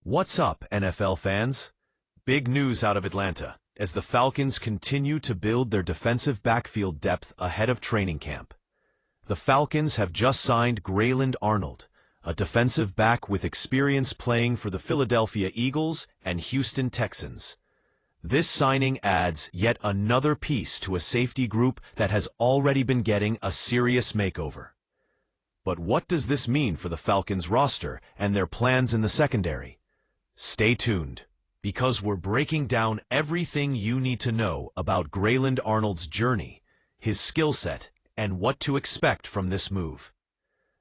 What's up, NFL fans? Big news out of Atlanta as the Falcons continue to build their defensive backfield depth ahead of training camp. The Falcons have just signed Grayland Arnold, a defensive back with experience playing for the Philadelphia Eagles and Houston Texans. This signing adds yet another piece to a safety group that has already been getting a serious makeover. But what does this mean for the Falcons roster and their plans in the secondary? Stay tuned, because we're breaking down everything you need to know about Grayland Arnold's journey, his skill set, and what to expect from this move.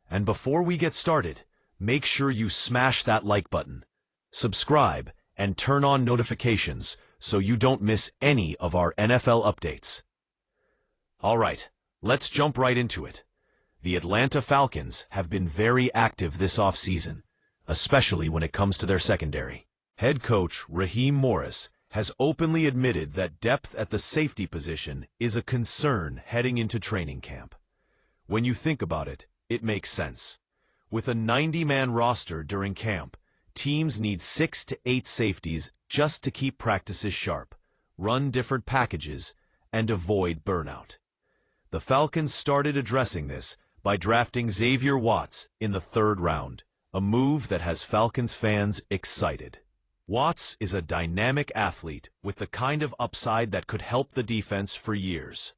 And before we get started, make sure you smash that like button, subscribe, and turn on notifications so you don't miss any of our NFL updates. Alright, let's jump right into it. The Atlanta Falcons have been very active this offseason, especially when it comes to their secondary. Head coach Raheem Morris has openly admitted that depth at the safety position is a concern heading into training camp. When you think about it, it makes sense. With a 90-man roster during camp, teams need 6 to 8 safeties just to keep practices sharp, run different packages, and avoid burnout. The Falcons started addressing this by drafting Xavier Watts in the 3rd round, a move that has Falcons fans excited. Watts is a dynamic athlete with the kind of upside that could help the defense for years.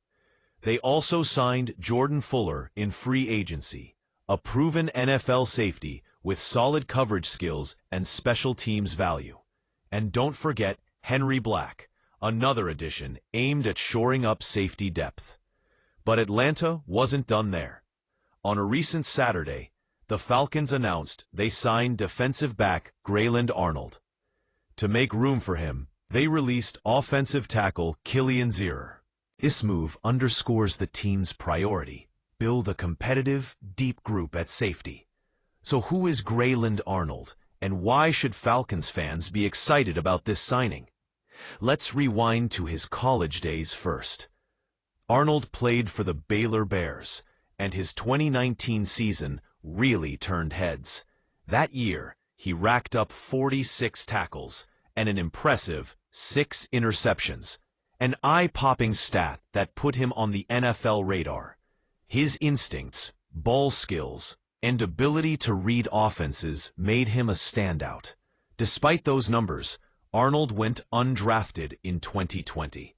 They also signed Jordan Fuller in free agency, a proven NFL safety with solid coverage skills and special teams value. And don't forget Henry Black, another addition aimed at shoring up safety depth. But Atlanta wasn't done there. On a recent Saturday, the Falcons announced they signed defensive back Grayland Arnold. To make room for him, they released offensive tackle Xavier Watts. This move underscores the team's priority: build a competitive, deep group at safety. So who is Grayland Arnold, and why should Falcons fans be excited about this signing? Let's rewind to his college days first. Arnold played for the Baylor Bears, and his 2019 season really turned heads. That year, he racked up 46 tackles and an impressive 6 interceptions, an eye-popping stat that put him on the NFL radar. His instincts, ball skills, and ability to read offenses made him a standout. Despite those numbers, Arnold went undrafted in 2020.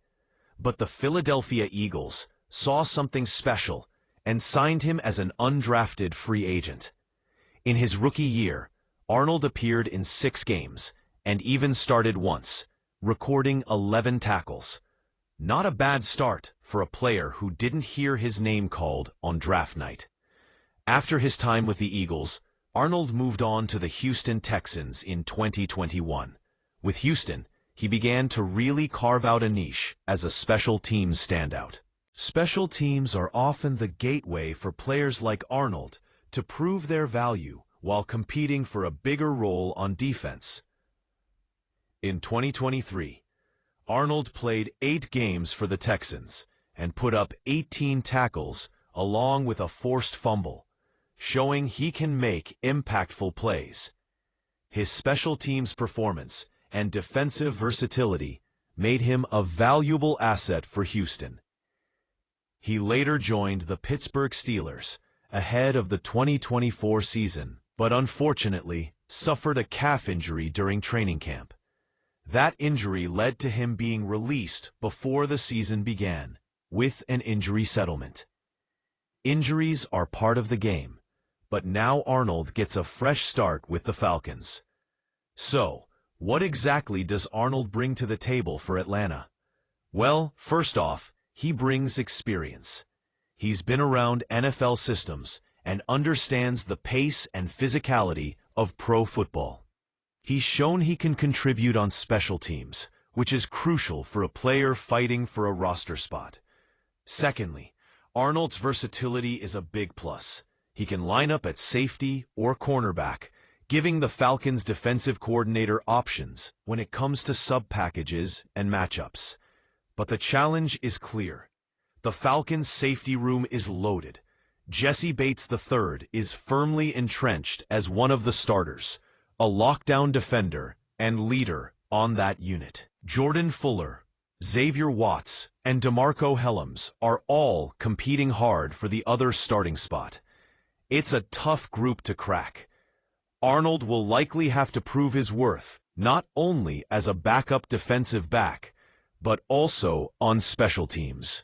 But the Philadelphia Eagles saw something special and signed him as an undrafted free agent. In his rookie year, Arnold appeared in 6 games and even started once, recording 11 tackles. Not a bad start for a player who didn't hear his name called on draft night. After his time with the Eagles, Arnold moved on to the Houston Texans in 2021. With Houston, he began to really carve out a niche as a special teams standout. Special teams are often the gateway for players like Arnold to prove their value while competing for a bigger role on defense. In 2023, Arnold played 8 games for the Texans and put up 18 tackles along with a forced fumble, showing he can make impactful plays. His special teams performance and defensive versatility made him a valuable asset for Houston. He later joined the Pittsburgh Steelers ahead of the 2024 season, but unfortunately suffered a calf injury during training camp. That injury led to him being released before the season began, with an injury settlement. Injuries are part of the game, but now Arnold gets a fresh start with the Falcons. So, what exactly does Arnold bring to the table for Atlanta? Well, first off, he brings experience. He's been around NFL systems and understands the pace and physicality of pro football. He's shown he can contribute on special teams, which is crucial for a player fighting for a roster spot. Secondly, Arnold's versatility is a big plus. He can line up at safety or cornerback, giving the Falcons' defensive coordinator options when it comes to sub-packages and matchups. But the challenge is clear. The Falcons' safety room is loaded. Jessie Bates III is firmly entrenched as one of the starters, a lockdown defender and leader on that unit. Jordan Fuller, Xavier Watts, and DeMarcco Hellams are all competing hard for the other starting spot. It's a tough group to crack. Arnold will likely have to prove his worth, not only as a backup defensive back, but also on special teams.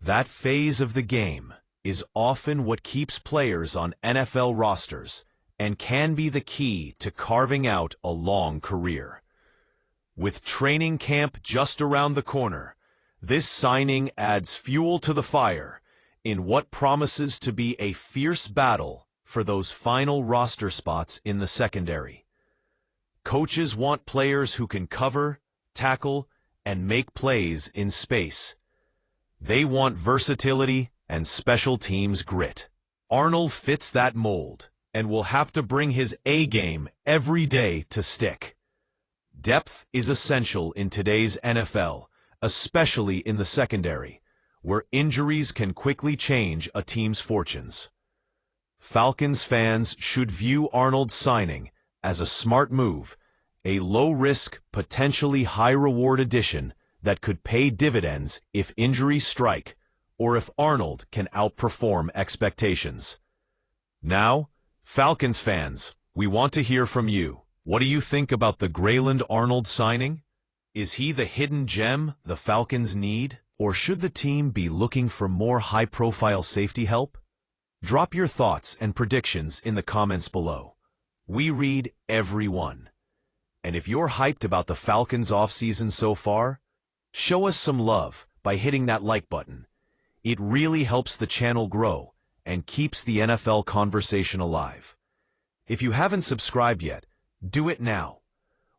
That phase of the game is often what keeps players on NFL rosters and can be the key to carving out a long career. With training camp just around the corner, this signing adds fuel to the fire in what promises to be a fierce battle for those final roster spots in the secondary. Coaches want players who can cover, tackle, and make plays in space. They want versatility and special teams grit. Arnold fits that mold and will have to bring his A-game every day to stick. Depth is essential in today's NFL, especially in the secondary, where injuries can quickly change a team's fortunes. Falcons fans should view Arnold's signing as a smart move, a low-risk, potentially high-reward addition that could pay dividends if injuries strike or if Arnold can outperform expectations. Now, Falcons fans, we want to hear from you. What do you think about the Grayland Arnold signing? Is he the hidden gem the Falcons need, or should the team be looking for more high-profile safety help? Drop your thoughts and predictions in the comments below. We read every one. And if you're hyped about the Falcons offseason so far, show us some love by hitting that like button. It really helps the channel grow and keeps the NFL conversation alive. If you haven't subscribed yet, do it now.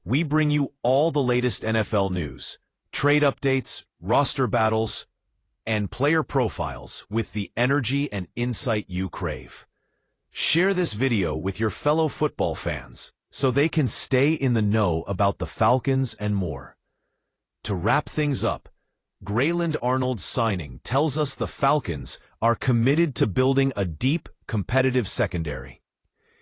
We bring you all the latest NFL news, trade updates, roster battles, and player profiles with the energy and insight you crave. Share this video with your fellow football fans so they can stay in the know about the Falcons and more. To wrap things up, Grayland Arnold's signing tells us the Falcons are committed to building a deep, competitive secondary.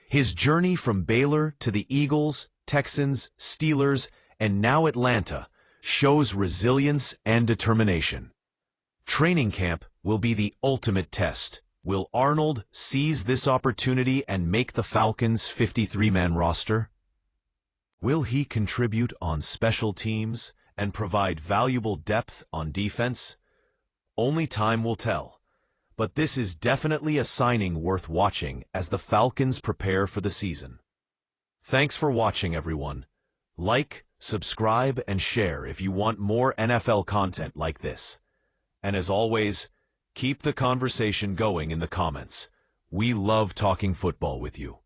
His journey from Baylor to the Eagles, Texans, Steelers, and now Atlanta shows resilience and determination. Training camp will be the ultimate test. Will Arnold seize this opportunity and make the Falcons' 53-man roster? Will he contribute on special teams and provide valuable depth on defense? Only time will tell. But this is definitely a signing worth watching as the Falcons prepare for the season. Thanks for watching, everyone. Like, subscribe, and share if you want more NFL content like this. And as always, keep the conversation going in the comments. We love talking football with you.